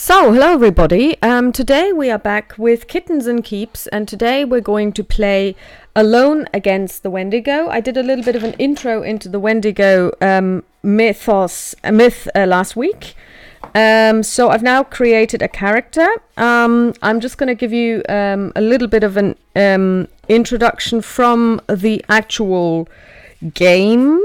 So, hello everybody. Today we are back with Kittens and Keeps, and today we're going to play Alone Against the Wendigo. I did a little bit of an intro into the Wendigo myth last week. So I've now created a character. I'm just going to give you a little bit of an introduction from the actual game.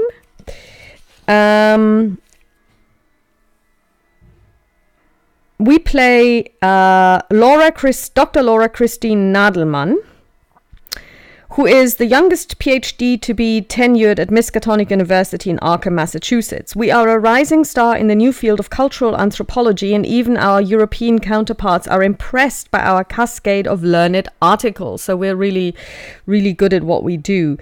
We play Dr. Laura Christine Nadelmann, who is the youngest PhD to be tenured at Miskatonic University in Arkham, Massachusetts. We are a rising star in the new field of cultural anthropology, and even our European counterparts are impressed by our cascade of learned articles. So we're really, really good at what we do.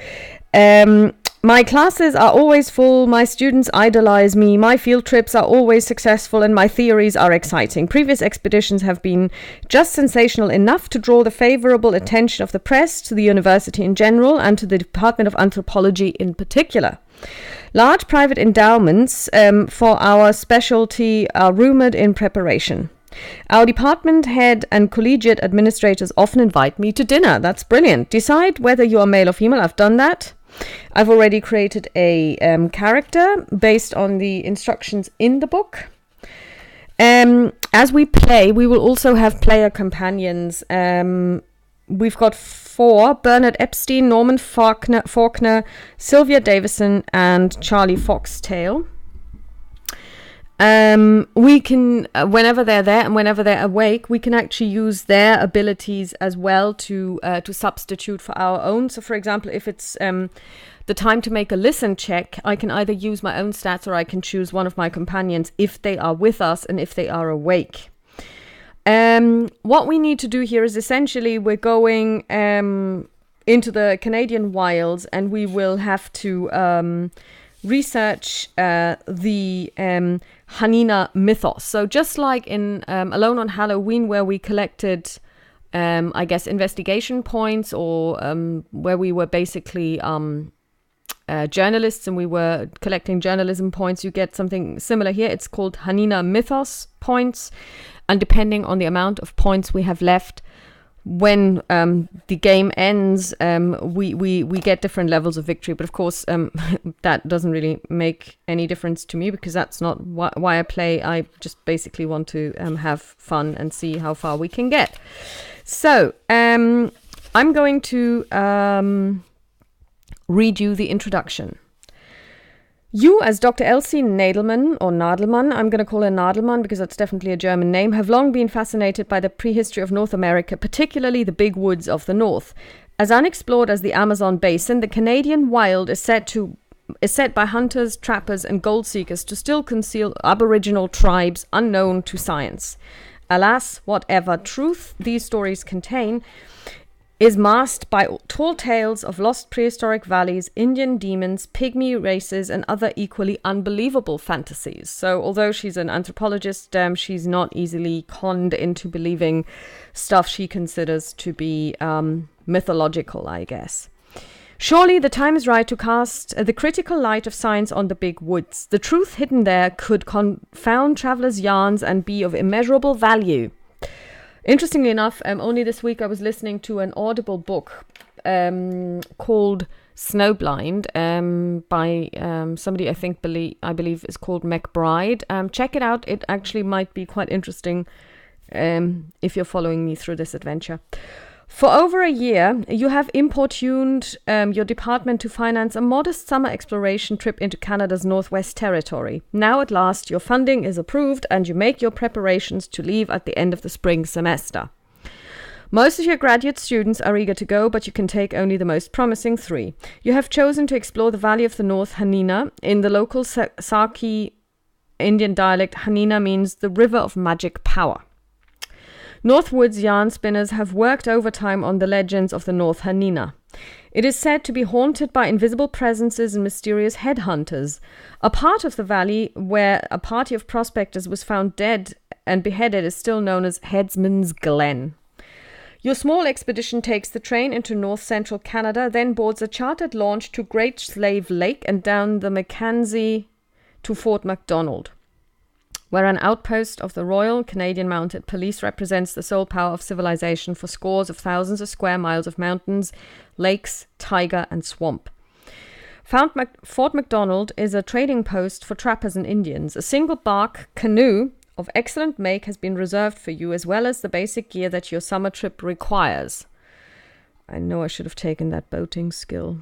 My classes are always full, my students idolize me, my field trips are always successful, and my theories are exciting. Previous expeditions have been just sensational enough to draw the favorable attention of the press to the university in general and to the Department of Anthropology in particular. Large private endowments for our specialty are rumored in preparation. Our department head and collegiate administrators often invite me to dinner. That's brilliant. Decide whether you are male or female. I've done that. I've already created a character based on the instructions in the book. As we play, we will also have player companions. We've got 4: Bernard Epstein, Norman Faulkner, Sylvia Davison, and Charlie Foxtail. We can, whenever they're there and whenever they're awake, we can actually use their abilities as well to substitute for our own. So, for example, if it's the time to make a listen check, I can either use my own stats or I can choose one of my companions if they are with us and if they are awake. What we need to do here is essentially we're going into the Canadian wilds, and we will have to research the Hanina mythos. So just like in Alone on Halloween, where we collected, investigation points, or where we were basically journalists and we were collecting journalism points, you get something similar here. It's called Hanina mythos points. And depending on the amount of points we have left, when the game ends, we get different levels of victory. But of course, that doesn't really make any difference to me, because that's not why I play. I just basically want to have fun and see how far we can get. So I'm going to read you the introduction. You, as Dr. Elsie Nadelmann, or Nadelmann, I'm going to call her Nadelmann because that's definitely a German name, have long been fascinated by the prehistory of North America, particularly the big woods of the north. As unexplored as the Amazon basin, the Canadian wild is set by hunters, trappers, and gold seekers to still conceal aboriginal tribes unknown to science. Alas, whatever truth these stories contain is masked by tall tales of lost prehistoric valleys, Indian demons, pygmy races, and other equally unbelievable fantasies. So although she's an anthropologist, she's not easily conned into believing stuff she considers to be mythological, I guess. Surely the time is right to cast the critical light of science on the big woods. The truth hidden there could confound travelers' yarns and be of immeasurable value. Interestingly enough, only this week I was listening to an Audible book called Snowblind by somebody I believe is called McBride. Check it out. It actually might be quite interesting if you're following me through this adventure. For over a year, you have importuned your department to finance a modest summer exploration trip into Canada's Northwest Territory. Now at last, your funding is approved and you make your preparations to leave at the end of the spring semester. Most of your graduate students are eager to go, but you can take only the most promising 3. You have chosen to explore the Valley of the North Hanina. In the local Saki Indian dialect, Hanina means the river of magic power. Northwoods yarn spinners have worked overtime on the legends of the North Hanina. It is said to be haunted by invisible presences and mysterious headhunters. A part of the valley where a party of prospectors was found dead and beheaded is still known as Headsman's Glen. Your small expedition takes the train into north-central Canada, then boards a chartered launch to Great Slave Lake and down the Mackenzie to Fort Macdonald. where an outpost of the Royal Canadian Mounted Police represents the sole power of civilization for scores of thousands of square miles of mountains, lakes, taiga, and swamp. Fort McDonald is a trading post for trappers and Indians. A single bark canoe of excellent make has been reserved for you, as well as the basic gear that your summer trip requires. I know I should have taken that boating skill.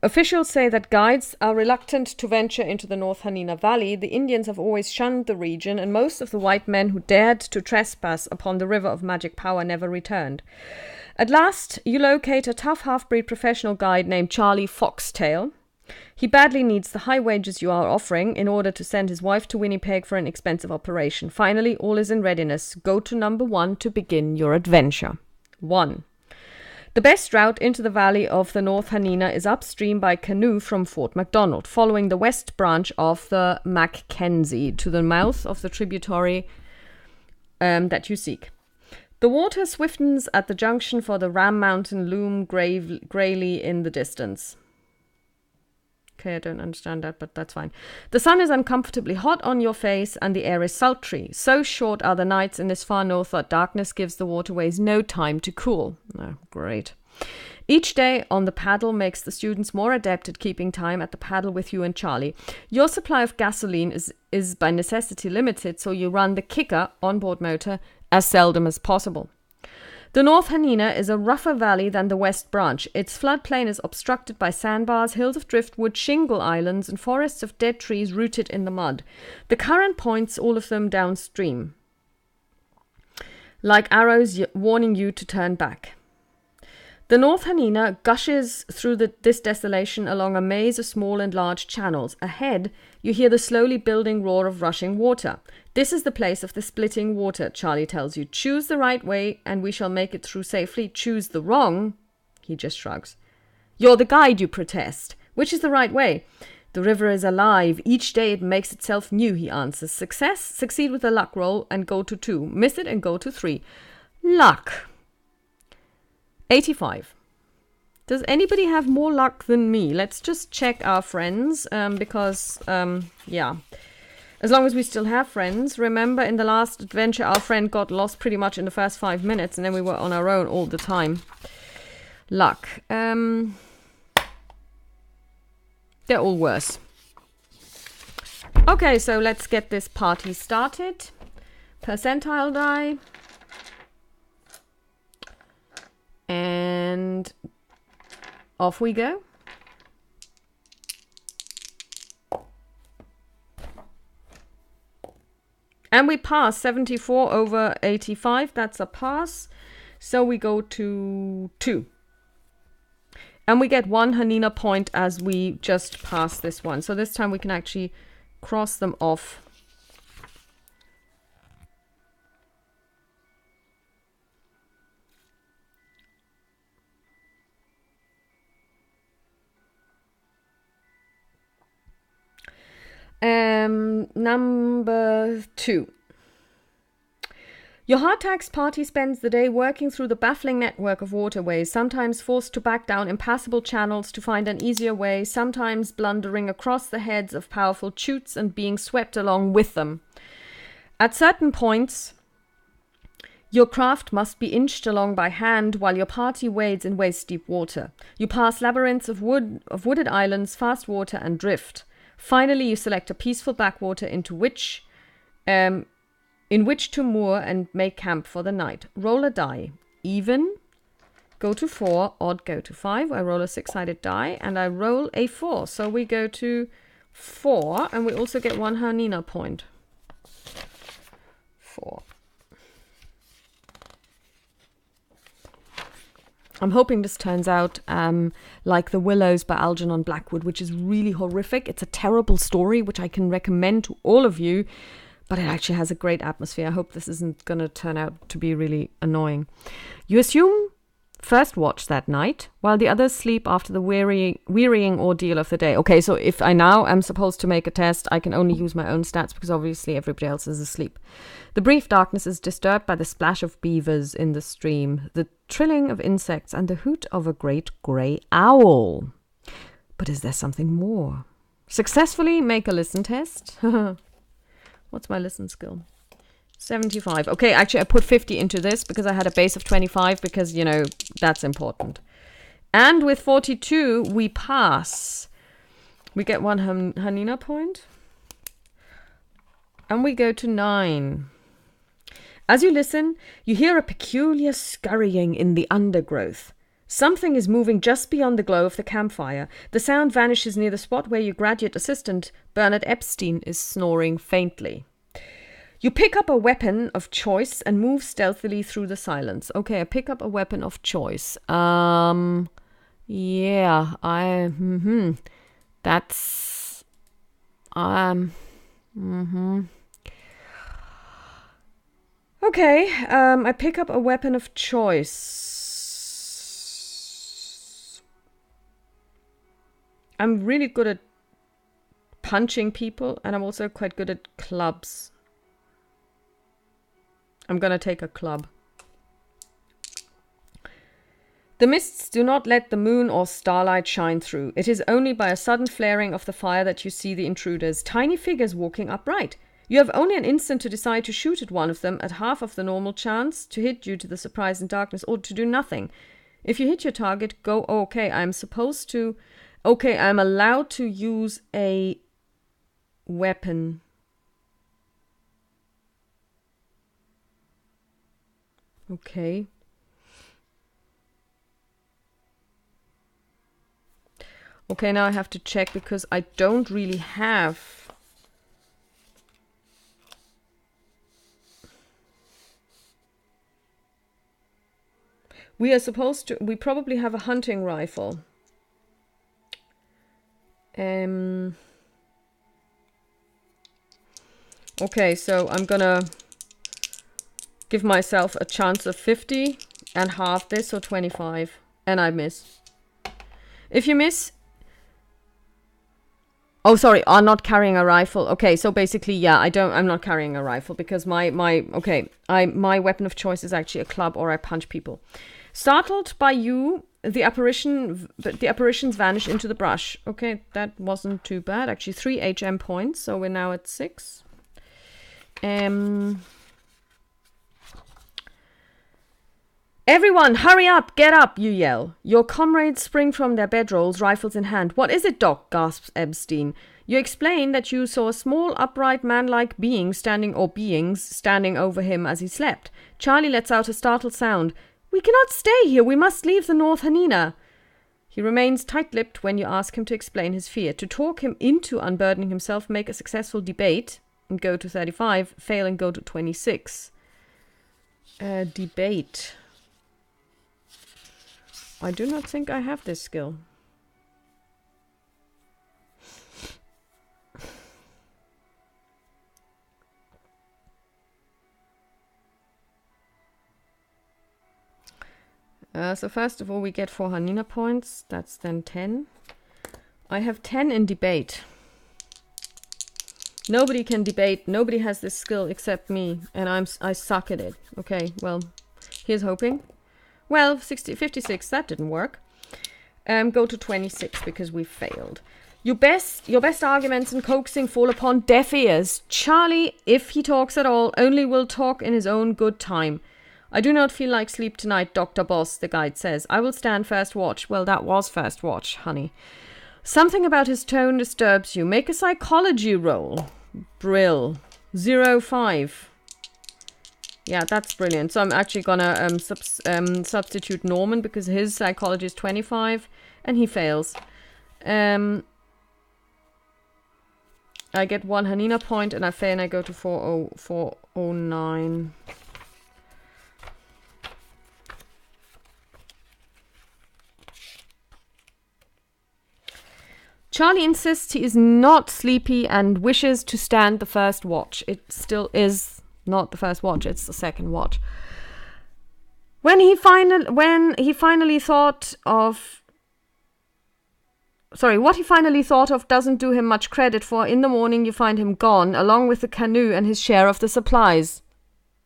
Officials say that guides are reluctant to venture into the North Hanina Valley. The Indians have always shunned the region, and most of the white men who dared to trespass upon the river of magic power never returned. At last, you locate a tough half-breed professional guide named Charlie Foxtail. He badly needs the high wages you are offering in order to send his wife to Winnipeg for an expensive operation. Finally, all is in readiness. Go to number 1 to begin your adventure. 1. The best route into the valley of the North Hanina is upstream by canoe from Fort McDonald, following the west branch of the Mackenzie to the mouth of the tributary that you seek. The water swiftens at the junction, for the Ram Mountain loom greyly in the distance. Okay, I don't understand that, but that's fine. The sun is uncomfortably hot on your face and the air is sultry. So short are the nights in this far north that darkness gives the waterways no time to cool. Oh, great. Each day on the paddle makes the students more adept at keeping time at the paddle with you and Charlie. Your supply of gasoline is by necessity limited, so you run the kicker onboard motor as seldom as possible. The North Hanina is a rougher valley than the West Branch. Its floodplain is obstructed by sandbars, hills of driftwood, shingle islands, and forests of dead trees rooted in the mud. The current points all of them downstream, like arrows warning you to turn back. The North Hanina gushes through this desolation along a maze of small and large channels. Ahead, you hear the slowly building roar of rushing water. This is the place of the splitting water, Charlie tells you. Choose the right way and we shall make it through safely. Choose the wrong, he just shrugs. You're the guide, you protest. Which is the right way? The river is alive. Each day it makes itself new, he answers. Succeed with a luck roll and go to 2. Miss it and go to 3. Luck. 85. Does anybody have more luck than me? Let's just check our friends, because, yeah. As long as we still have friends. Remember, in the last adventure, our friend got lost pretty much in the first 5 minutes, and then we were on our own all the time. Luck. They're all worse. Okay, so let's get this party started. Percentile die. And off we go. And we pass 74 over 85. That's a pass. So we go to 2. And we get 1 Hanina point as we just pass this one. So this time we can actually cross them off. Number 2. Your hard-tax party spends the day working through the baffling network of waterways, sometimes forced to back down impassable channels to find an easier way, sometimes blundering across the heads of powerful chutes and being swept along with them. At certain points, your craft must be inched along by hand while your party wades in waist-deep water. You pass labyrinths of wooded islands, fast water, and drift. Finally, you select a peaceful backwater in which to moor and make camp for the night. Roll a die. Even, go to 4. Odd, go to 5. I roll a 6-sided die, and I roll a 4. So we go to 4, and we also get 1 Hanina point. 4. I'm hoping this turns out like The Willows by Algernon Blackwood, which is really horrific. It's a terrible story, which I can recommend to all of you, but it actually has a great atmosphere. I hope this isn't going to turn out to be really annoying. You assume first watch that night, while the others sleep after the wearying ordeal of the day. Okay, so if I now am supposed to make a test, I can only use my own stats because obviously everybody else is asleep. The brief darkness is disturbed by the splash of beavers in the stream, the trilling of insects, and the hoot of a great grey owl. But is there something more? Successfully make a listen test. What's my listen skill? 75. Okay, actually I put 50 into this because I had a base of 25 because, you know, that's important. And with 42, we pass. We get one Hanina point. And we go to 9. As you listen, you hear a peculiar scurrying in the undergrowth. Something is moving just beyond the glow of the campfire. The sound vanishes near the spot where your graduate assistant, Bernard Epstein, is snoring faintly. You pick up a weapon of choice and move stealthily through the silence. Okay, I pick up a weapon of choice. That's... Okay, I pick up a weapon of choice. I'm really good at punching people, and I'm also quite good at clubs. I'm gonna take a club. The mists do not let the moon or starlight shine through. It is only by a sudden flaring of the fire that you see the intruders, tiny figures walking upright. You have only an instant to decide to shoot at one of them at half of the normal chance, to hit due to the surprise and darkness, or to do nothing. If you hit your target, go, okay, I'm allowed to use a weapon. Okay. Okay, now I have to check because I don't really have... We probably have a hunting rifle. Okay, so I'm gonna give myself a chance of 50 and half this, so 25. And I miss. If you miss... Oh, sorry, I'm not carrying a rifle. Okay, so basically, yeah, I'm not carrying a rifle because my weapon of choice is actually a club, or I punch people. Startled by you, the apparitions vanish into the brush. Okay, that wasn't too bad. Actually, 3 HM points, so we're now at 6. Everyone, hurry up, get up, you yell. Your comrades spring from their bedrolls, rifles in hand. What is it, Doc? Gasps Epstein. You explain that you saw a small, upright, man-like beings standing over him as he slept. Charlie lets out a startled sound. We cannot stay here. We must leave the North Hanina. He remains tight-lipped when you ask him to explain his fear. To talk him into unburdening himself, make a successful debate and go to 35, fail and go to 26. Debate. I do not think I have this skill. So first of all, we get 4 Hanina points. That's then 10. I have 10 in debate. Nobody can debate. Nobody has this skill except me, and I suck at it. Okay, well, here's hoping. Well, 56, that didn't work. Go to 26 because we failed. Your best arguments and coaxing fall upon deaf ears. Charlie, if he talks at all, only will talk in his own good time. I do not feel like sleep tonight, Dr. Boss, the guide says. I will stand first watch. Well, that was first watch, honey. Something about his tone disturbs you. Make a psychology roll. Brill. 05. Yeah, that's brilliant. So I'm actually gonna substitute Norman because his psychology is 25 and he fails. I get 1 Hanina point and I fail and I go to 409. Charlie insists he is not sleepy and wishes to stand the first watch. It still is not the first watch, it's the second watch. What he finally thought of doesn't do him much credit, for in the morning you find him gone, along with the canoe and his share of the supplies.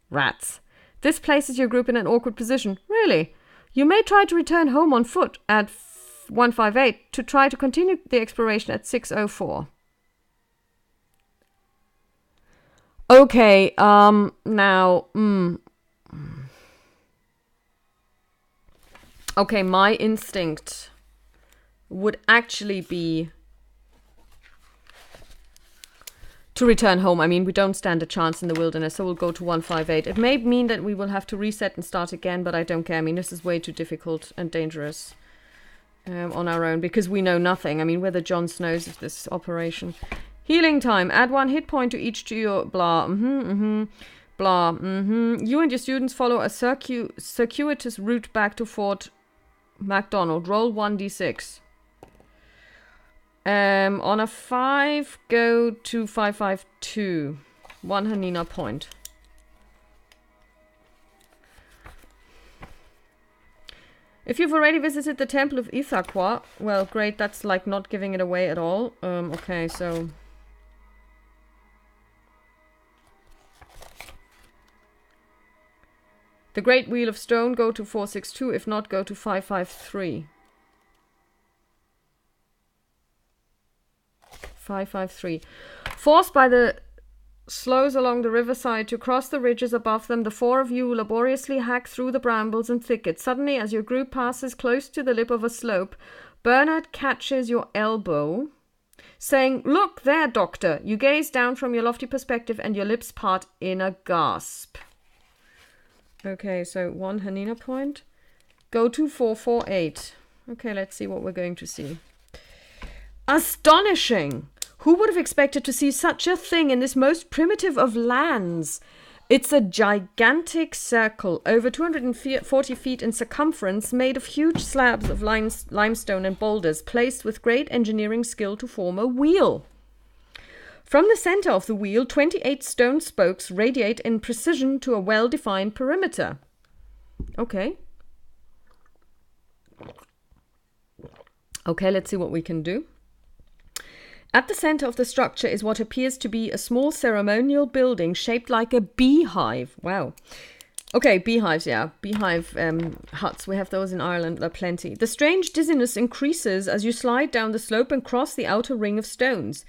Rats. This places your group in an awkward position. Really? You may try to return home on foot at 158 to try to continue the exploration at 604. Okay, now, okay, my instinct would actually be to return home. I mean, we don't stand a chance in the wilderness, so we'll go to 158. It may mean that we will have to reset and start again, but I don't care. I mean, this is way too difficult and dangerous on our own because we know nothing. I mean, we're the Jon Snows of this operation. Healing time. Add 1 hit point to each to your blah. Blah. You and your students follow a circuitous route back to Fort MacDonald. Roll 1d6. On a 5, go to 552. 1 Hanina point. If you've already visited the Temple of Ithaqua, well, great, that's like not giving it away at all. Okay, so... The Great Wheel of Stone, go to 462. If not, go to 553. 553. Forced by the slows along the riverside to cross the ridges above them, the 4 of you laboriously hack through the brambles and thickets. Suddenly, as your group passes close to the lip of a slope, Bernard catches your elbow, saying, "Look there, Doctor." You gaze down from your lofty perspective and your lips part in a gasp. Okay, so 1 Hanina point. Go to 448. Okay, let's see what we're going to see. Astonishing! Who would have expected to see such a thing in this most primitive of lands? It's a gigantic circle, over 240 feet in circumference, made of huge slabs of limestone and boulders, placed with great engineering skill to form a wheel. From the center of the wheel, 28 stone spokes radiate in precision to a well-defined perimeter. Okay. Okay, let's see what we can do. At the center of the structure is what appears to be a small ceremonial building shaped like a beehive. Wow. Okay, beehives, yeah. Beehive huts. We have those in Ireland, there are plenty. The strange dizziness increases as you slide down the slope and cross the outer ring of stones.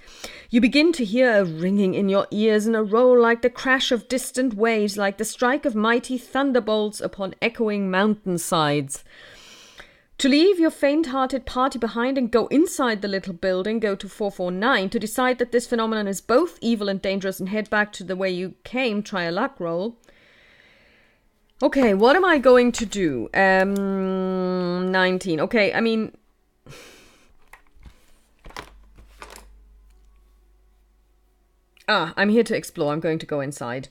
You begin to hear a ringing in your ears and a roll like the crash of distant waves, like the strike of mighty thunderbolts upon echoing mountainsides. To leave your faint-hearted party behind and go inside the little building, go to 449. To decide that this phenomenon is both evil and dangerous and head back to the way you came, try a luck roll. Okay, what am I going to do? 19. Okay, I mean... I'm here to explore. I'm going to go inside.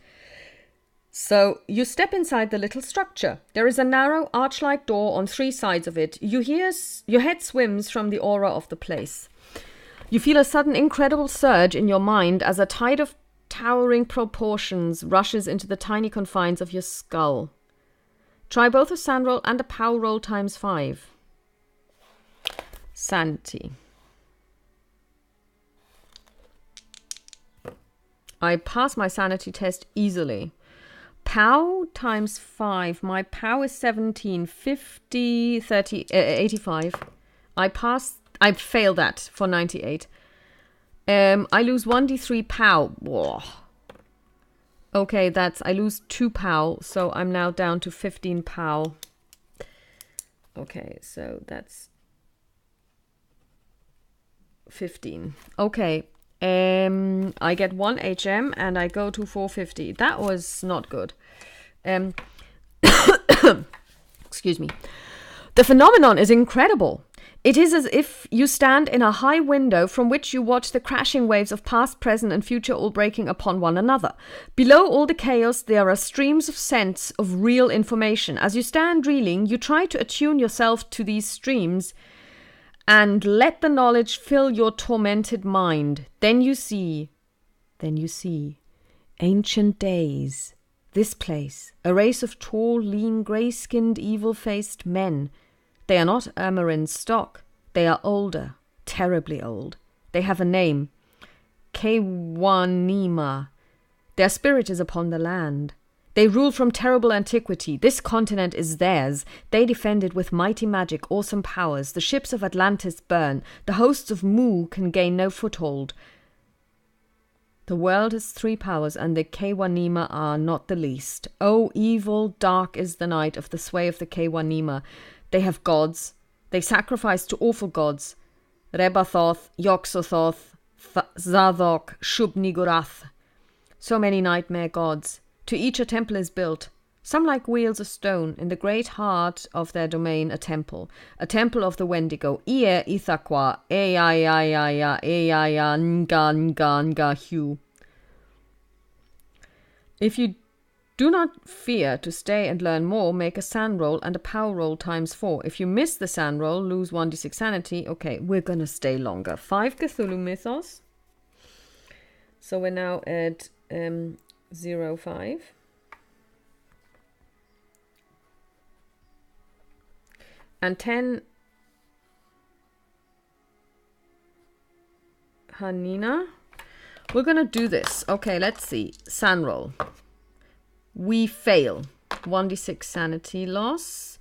So, you step inside the little structure. There is a narrow, arch-like door on 3 sides of it. Your head swims from the aura of the place. You feel a sudden incredible surge in your mind as a tide of towering proportions rushes into the tiny confines of your skull. Try both a sand roll and a power roll times 5. Sanity. I pass my sanity test easily. POW times 5. My POW is 17, 50, 30, 85. I failed that for 98. I lose 1d3 POW. Whoa. Okay, I lose 2 POW, so I'm now down to 15 POW. Okay, so that's 15. Okay. I get 1 HM and I go to 450. That was not good. Excuse me. The phenomenon is incredible. It is as if you stand in a high window from which you watch the crashing waves of past, present, and future all breaking upon one another. Below all the chaos, there are streams of sense of real information. As you stand reeling, you try to attune yourself to these streams and let the knowledge fill your tormented mind. Then you see ancient days, this place, a race of tall, lean, grey-skinned, evil-faced men. They are not Amarin stock. They are older, terribly old. They have a name, Kewanima. Their spirit is upon the land. They rule from terrible antiquity. This continent is theirs. They defend it with mighty magic, awesome powers. The ships of Atlantis burn. The hosts of Mu can gain no foothold. The world has 3 powers, and the Kewanima are not the least. Oh, evil, dark is the night of the sway of the Kewanima. They have gods. They sacrifice to awful gods. Rebathoth, Yog-Sothoth, Zadok, Shub-Niggurath. So many nightmare gods. To each a temple is built. Some like wheels of stone. In the great heart of their domain, a temple of the Wendigo. Ie Ithaqua, Eia, Eia, Nga, Hu. If you do not fear to stay and learn more, make a sand roll and a power roll × 4. If you miss the sand roll, lose 1d6 sanity. Okay, we're gonna stay longer. 5 Cthulhu Mythos. So we're now at 0.5. And 10 Hanina. We're gonna do this. Okay, let's see. Sand roll. We fail. 1d6 sanity loss.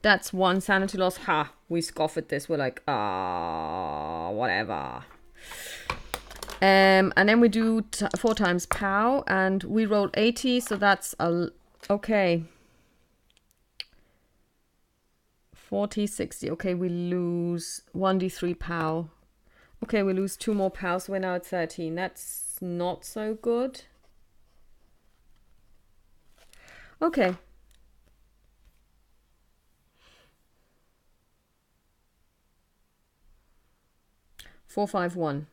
That's 1 sanity loss. Ha! We scoff at this. We're like, whatever. And then we do 4 times POW, and we roll 80, so that's okay. 40, 60. Okay, we lose 1d3 POW. Okay, we lose 2 more POW, so we're now at 13. That's not so good. Okay. Four, 5, 1.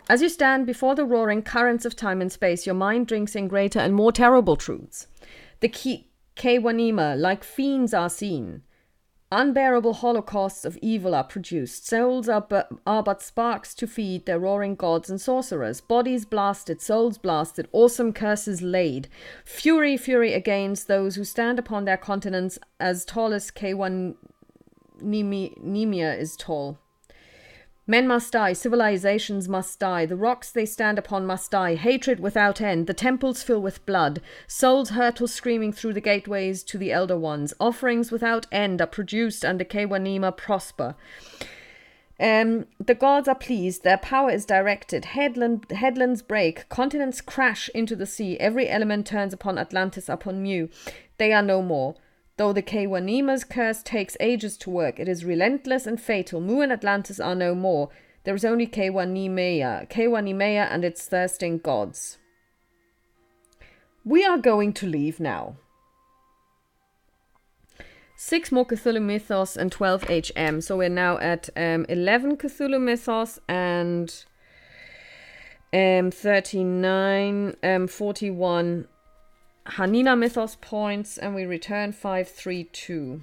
As you stand before the roaring currents of time and space, your mind drinks in greater and more terrible truths. The Kewanima, like fiends, are seen. Unbearable holocausts of evil are produced. Souls are but sparks to feed their roaring gods and sorcerers. Bodies blasted, souls blasted, awesome curses laid. Fury, fury against those who stand upon their continents as tall as Kewanimia is tall. Men must die, civilizations must die, the rocks they stand upon must die, hatred without end, the temples fill with blood, souls hurtle screaming through the gateways to the elder ones, offerings without end are produced and the Kewanima prosper. The gods are pleased, their power is directed, headlands break, continents crash into the sea, every element turns upon Atlantis, upon Mu. They are no more. Though the Kewanima's curse takes ages to work, it is relentless and fatal. Mu and Atlantis are no more. There is only Kewanimea and its thirsting gods. We are going to leave now. 6 more Cthulhu Mythos and 12 HM. So we're now at 11 Cthulhu Mythos and 39, 41 Hanina Mythos points, and we return 532.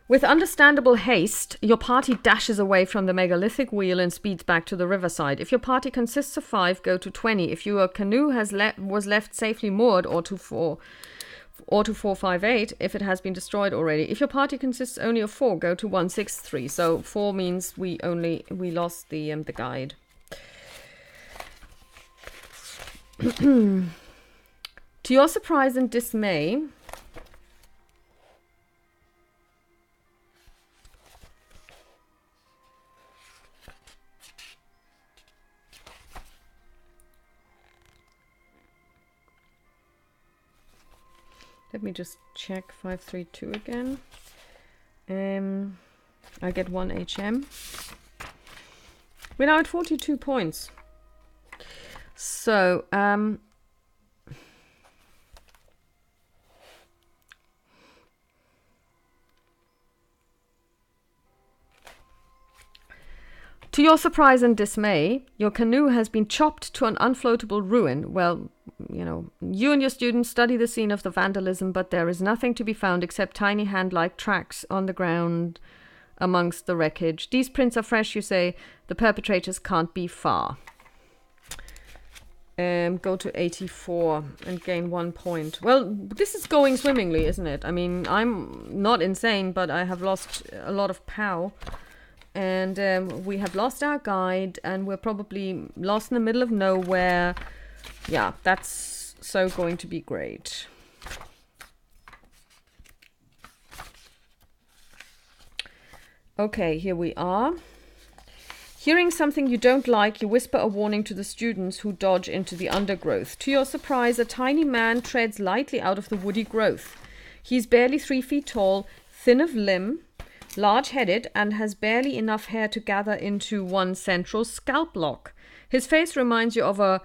With understandable haste, your party dashes away from the megalithic wheel and speeds back to the riverside. If your party consists of 5, go to 20. If your canoe was left safely moored, or to 458 if it has been destroyed already. If your party consists only of 4, go to 163. So 4 means we lost the guide. To your surprise and dismay, let me just check 532 again. I get 1 HM. We're now at 42 points. So, to your surprise and dismay, your canoe has been chopped to an unfloatable ruin. Well, you and your students study the scene of the vandalism, but there is nothing to be found except tiny hand-like tracks on the ground amongst the wreckage. These prints are fresh, you say. The perpetrators can't be far. Go to 84 and gain 1 point. Well, this is going swimmingly, isn't it? I mean, I'm not insane, but I have lost a lot of POW. And we have lost our guide, and we're probably lost in the middle of nowhere. Yeah, that's so going to be great. Okay, here we are. Hearing something you don't like, you whisper a warning to the students who dodge into the undergrowth. To your surprise, a tiny man treads lightly out of the woody growth. He's barely 3 feet tall, thin of limb, large-headed, and has barely enough hair to gather into one central scalp lock. His face reminds you of a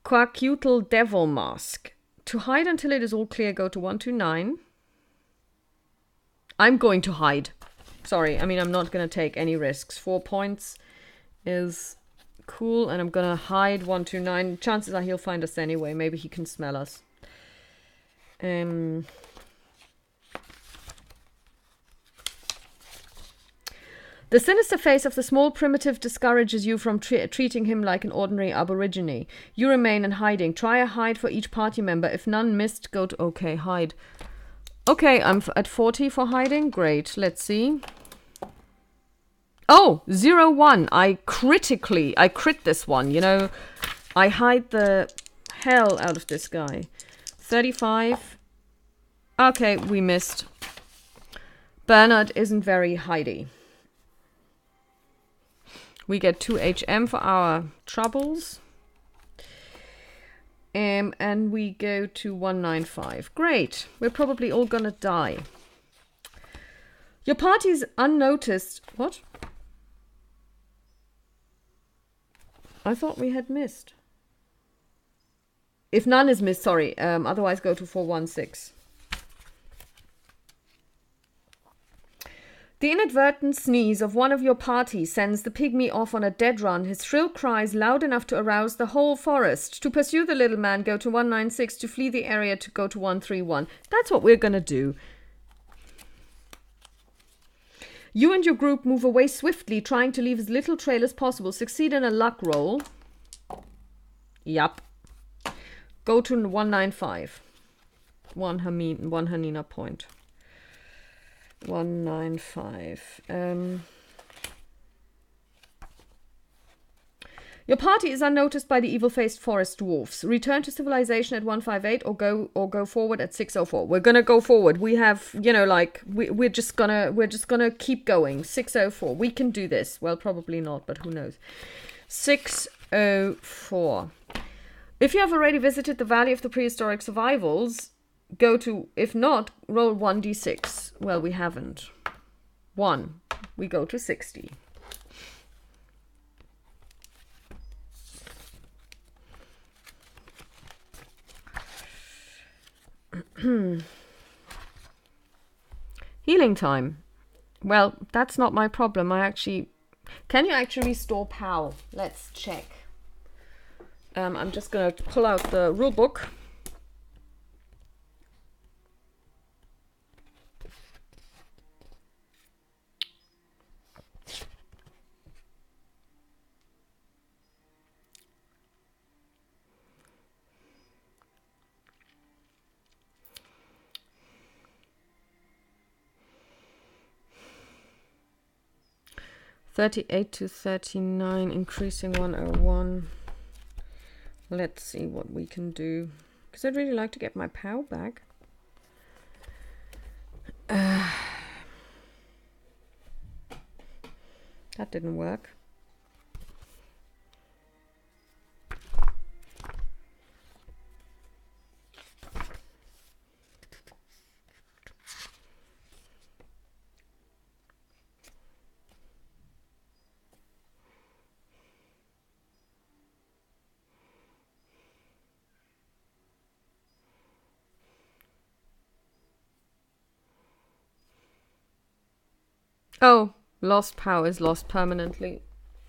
quacutal devil mask. To hide until it is all clear, go to 129. I'm going to hide. Sorry, I mean, I'm not going to take any risks. 4 points is cool, and I'm going to hide 129. Chances are he'll find us anyway. Maybe he can smell us. The sinister face of the small primitive discourages you from treating him like an ordinary aborigine. You remain in hiding. Try a hide for each party member. If none missed, go to... Okay, hide. Okay, I'm at 40 for hiding. Great, let's see. Oh, 0-1. I crit this one, you know. I hide the hell out of this guy. 35. Okay, we missed. Bernard isn't very hidey. We get 2 HM for our troubles. And we go to 195. Great. We're probably all gonna die. Your party's unnoticed. What? I thought we had missed. If none is missed, sorry. Otherwise go to 416. The inadvertent sneeze of one of your party sends the pygmy off on a dead run, his shrill cries loud enough to arouse the whole forest. To pursue the little man, go to 196. To flee the area, to go to 131. That's what we're going to do. You and your group move away swiftly, trying to leave as little trail as possible. Succeed in a luck roll. Yup. Go to 195. One Hanina point. 195. Your party is unnoticed by the evil-faced forest dwarfs. Return to civilization at 158 or go forward at 604. We're gonna go forward. We have, you know, like we're just gonna keep going. 604. We can do this. Well, probably not, but who knows. 604. If you have already visited the Valley of the Prehistoric Survivals, go to, if not, roll 1d6. Well, we haven't. 1. We go to 60. Healing time. Well, that's not my problem. Can you actually restore POW? Let's check. I'm just going to pull out the rule book. $38 to $39, increasing 101. Let's see what we can do. Because I'd really like to get my POW back. That didn't work. Oh, lost POW is lost permanently.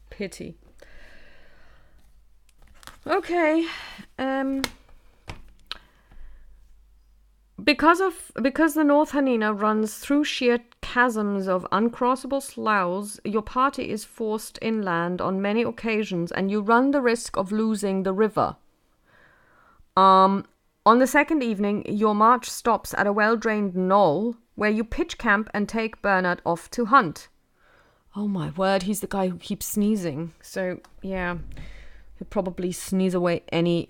Pity. Okay. Because the North Hanina runs through sheer chasms of uncrossable sloughs, your party is forced inland on many occasions, and you run the risk of losing the river. On the second evening, your march stops at a well-drained knoll where you pitch camp and take Bernard off to hunt. Oh my word, he's the guy who keeps sneezing. So, yeah, he'll probably sneeze away any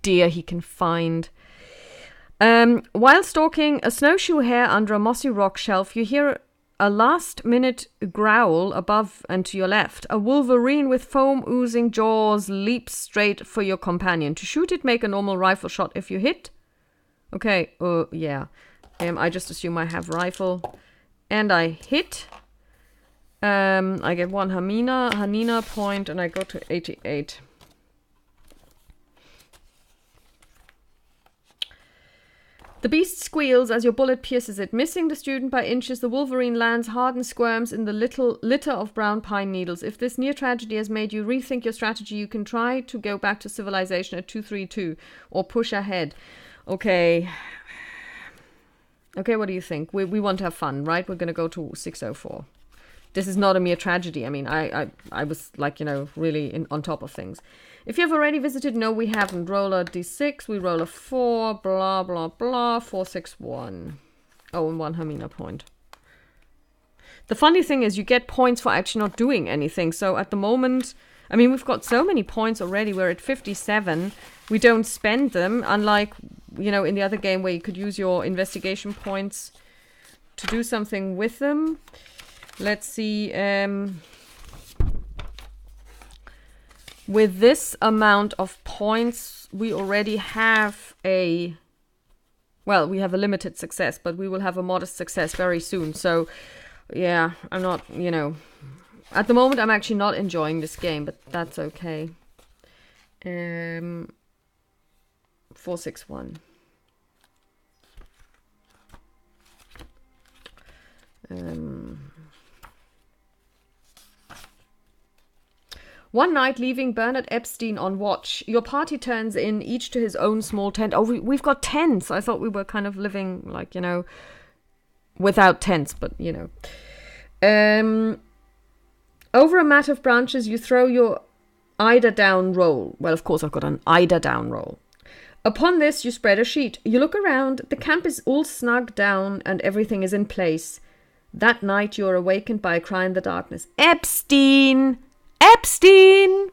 deer he can find. While stalking a snowshoe hare under a mossy rock shelf, you hear a last-minute growl above and to your left. A wolverine with foam-oozing jaws leaps straight for your companion. To shoot it, make a normal rifle shot. If you hit... Okay, yeah. I just assume I have rifle. And I hit. I get 1 Hanina point, and I go to 88. The beast squeals as your bullet pierces it. Missing the student by inches, the wolverine lands hard and squirms in the little litter of brown pine needles. If this near tragedy has made you rethink your strategy, you can try to go back to civilization at 232 or push ahead. Okay, what do you think? We want to have fun, right? We're going to go to 604. This is not a mere tragedy. I mean, I was like, really on top of things. If you have already visited, no, we haven't. Roll a d6, we roll a 4, blah, blah, blah, 4, 6, 1. Oh, and 1 Hermina point. The funny thing is you get points for actually not doing anything. So at the moment, I mean, we've got so many points already. We're at 57. We don't spend them, unlike, in the other game where you could use your investigation points to do something with them. Let's see, with this amount of points, we already have we have a limited success, but we will have a modest success very soon. So, yeah, I'm not, at the moment, I'm actually not enjoying this game, but that's okay. 461. One night, leaving Bernard Epstein on watch, your party turns in, each to his own small tent. Oh, we've got tents. I thought we were kind of living like, without tents, but, over a mat of branches, you throw your eider down roll. Well, of course, I've got an eider down roll. Upon this, you spread a sheet. You look around. The camp is all snug down and everything is in place. That night, you are awakened by a cry in the darkness. Epstein! Epstein!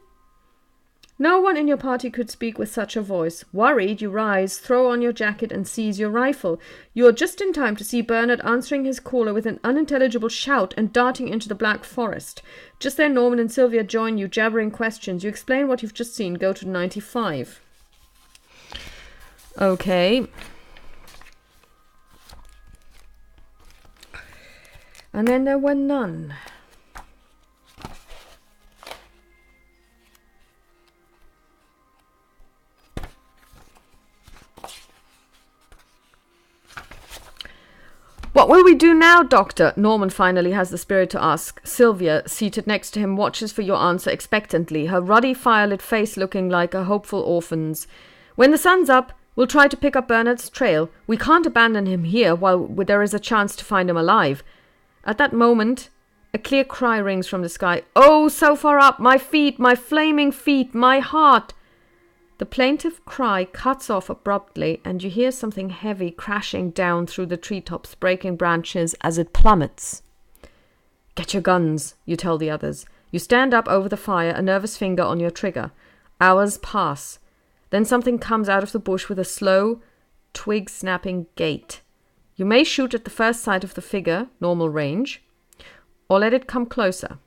No one in your party could speak with such a voice. Worried, you rise, throw on your jacket and seize your rifle. You are just in time to see Bernard answering his caller with an unintelligible shout and darting into the black forest. Just then Norman and Sylvia join you, jabbering questions. You explain what you've just seen. Go to 95. Okay. And then there were none. What will we do now, Doctor? Norman finally has the spirit to ask. Sylvia, seated next to him, watches for your answer expectantly, her ruddy, firelit face looking like a hopeful orphan's. When the sun's up, we'll try to pick up Bernard's trail. We can't abandon him here while there is a chance to find him alive. At that moment, a clear cry rings from the sky. Oh, so far up! My feet! My flaming feet! My heart! The plaintive cry cuts off abruptly, and you hear something heavy crashing down through the treetops, breaking branches as it plummets. Get your guns, you tell the others. You stand up over the fire, a nervous finger on your trigger. Hours pass. Then something comes out of the bush with a slow, twig-snapping gait. You may shoot at the first sight of the figure, normal range, or let it come closer.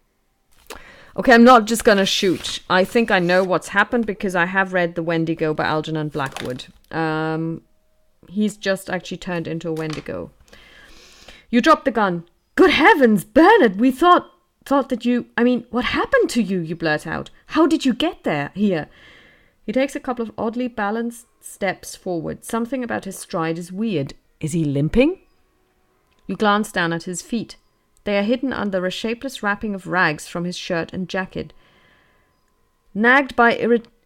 Okay, I'm not just going to shoot. I think I know what's happened because I have read The Wendigo by Algernon Blackwood. He's just actually turned into a Wendigo. You drop the gun. Good heavens, Bernard, we thought that you... I mean, what happened to you, you blurt out. How did you get here? He takes a couple of oddly balanced steps forward. Something about his stride is weird. Is he limping? You glance down at his feet. They are hidden under a shapeless wrapping of rags from his shirt and jacket. Nagged by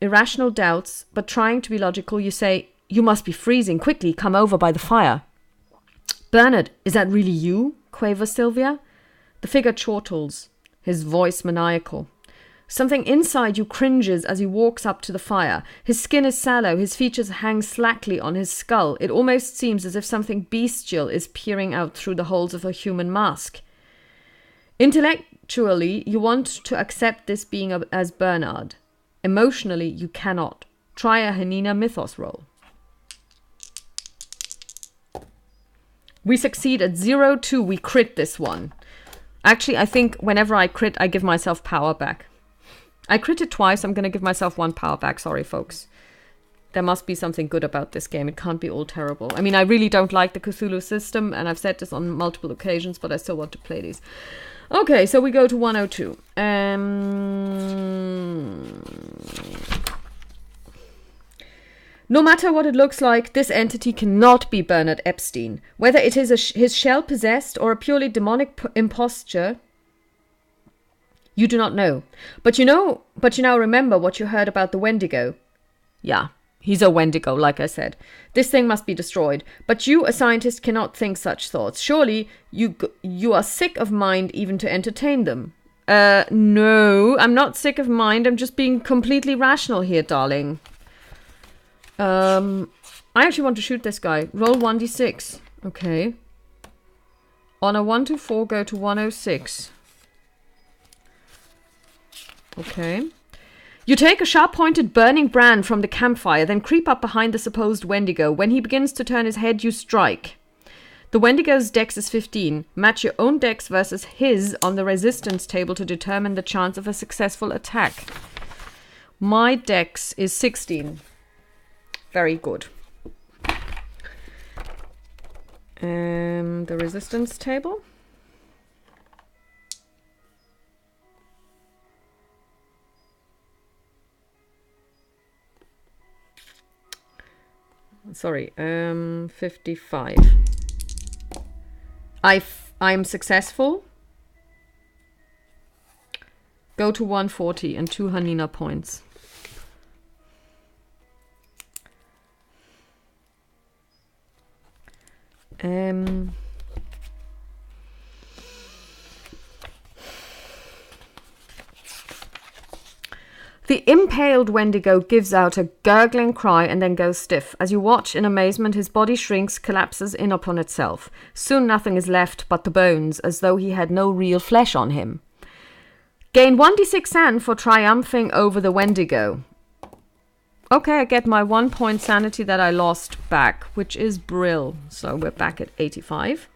irrational doubts, but trying to be logical, you say, You must be freezing. Quickly, come over by the fire. Bernard, is that really you? Quavers Sylvia. The figure chortles, his voice maniacal. Something inside you cringes as he walks up to the fire. His skin is sallow, his features hang slackly on his skull. It almost seems as if something bestial is peering out through the holes of a human mask. Intellectually, you want to accept this being as Bernard. Emotionally, you cannot. Try a Hanina Mythos roll. We succeed at 0-2. We crit this one. Actually, I think whenever I crit, I give myself power back. I critted twice. I'm going to give myself 1 power back. Sorry, folks. There must be something good about this game. It can't be all terrible. I mean, I really don't like the Cthulhu system, and I've said this on multiple occasions, but I still want to play these. Okay, so we go to 102. No matter what it looks like, this entity cannot be Bernard Epstein. Whether it is his shell possessed or a purely demonic imposture, you do not know. But you now remember what you heard about the Wendigo. Yeah, he's a Wendigo, like I said. This thing must be destroyed. But you, a scientist, cannot think such thoughts. Surely you are sick of mind even to entertain them. No, I'm not sick of mind. I'm just being completely rational here, darling. I actually want to shoot this guy. Roll 1d6. Okay. On a 1 to 4, go to 106. Okay. You take a sharp-pointed burning brand from the campfire, then creep up behind the supposed Wendigo. When he begins to turn his head, you strike. The Wendigo's dex is 15. Match your own dex versus his on the resistance table to determine the chance of a successful attack. My dex is 16. Very good. The resistance table. Sorry, 55. I'm successful. Go to 140 and 2 Hanina points. The impaled Wendigo gives out a gurgling cry and then goes stiff. As you watch in amazement, his body shrinks, collapses in upon itself. Soon nothing is left but the bones, as though he had no real flesh on him. Gain 1d6 sand for triumphing over the Wendigo. Okay, I get my 1 point sanity that I lost back, which is brill. So we're back at 85.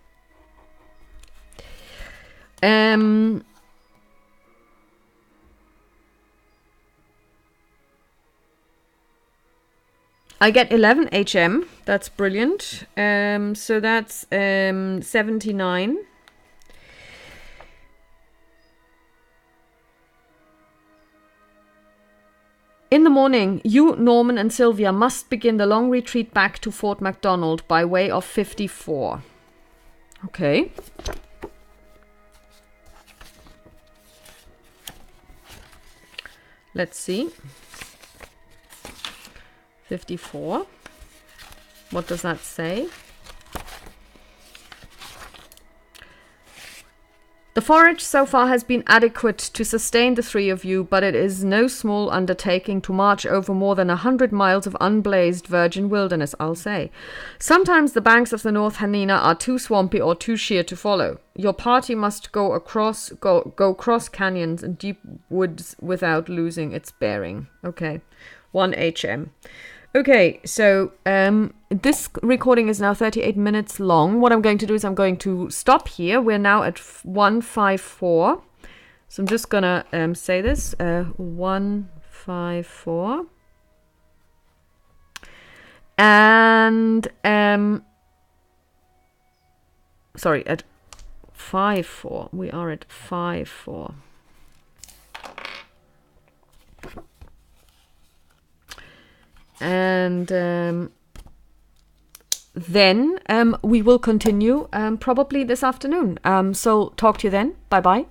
I get 11 HM. That's brilliant. So that's 79. In the morning, you, Norman, and Sylvia must begin the long retreat back to Fort MacDonald by way of 54. Okay. Let's see. 54. What does that say? The forage so far has been adequate to sustain the three of you, but it is no small undertaking to march over more than 100 miles of unblazed virgin wilderness, I'll say. Sometimes the banks of the North Hanina are too swampy or too sheer to follow. Your party must go cross canyons and deep woods without losing its bearing. Okay, 1 HM. Okay, so this recording is now 38 minutes long. What I'm going to do is I'm going to stop here. We're now at 154. So I'm just going to say this. 154. And, sorry, at 54. We are at 54. And then we will continue probably this afternoon. So talk to you then. Bye-bye.